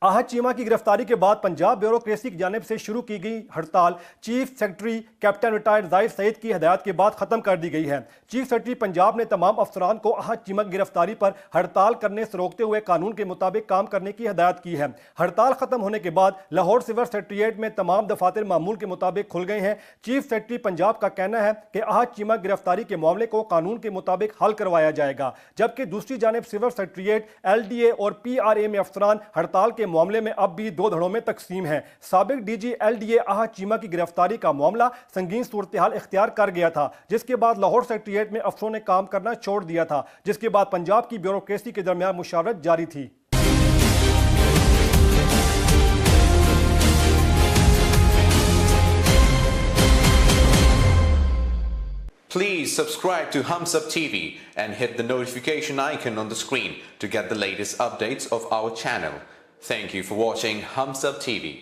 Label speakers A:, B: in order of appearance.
A: आहत चीमा की गिरफ्तारी के बाद पंजाब ब्यूरोक्रेसी की जानिब से शुरू की गई हड़ताल chief secretary captain retired Zahid Saeed की हिदायत के बाद खत्म कर दी गई है। चीफ सेक्रेटरी पंजाब ने तमाम अफसरान को आहत चीमा की गिरफ्तारी पर हड़ताल करने से रोकते हुए कानून के मुताबिक काम करने की हिदायत की है। हड़ताल खत्म होने के बाद लाहौर सिविल सेक्रेटेरिएट में तमाम दफातर मामूल के मुताबिक खुल गए हैं। चीफ सेक्रेटरी पंजाब का कहना है कि आहत चीमा गिरफ्तारी के मामले को कानून के मुताबिक हल करवाया जाएगा, जबकि दूसरी जानिब सिविल सेक्रेटेरिएट, LDA और PRA में अफसरान हड़ताल के मामले में अब भी दो धड़ों में तकसीम है। साबिक DG LDA आहत चीमा की गिरफ्तारी का मामला संगीन सूरत-ए-हाल इख्तियार कर गया था, जिसके बाद लाहौर सेक्रेटेरिएट में अफसरों ने काम करना छोड़ दिया था, जिसके बाद पंजाब की ब्यूरोक्रेसी के दरमियान मुशावरत जारी थी।
B: Please subscribe to Hums Up TV and hit the notification icon on the screen to get the latest updates of our channel. Thank you for watching Hums Up TV.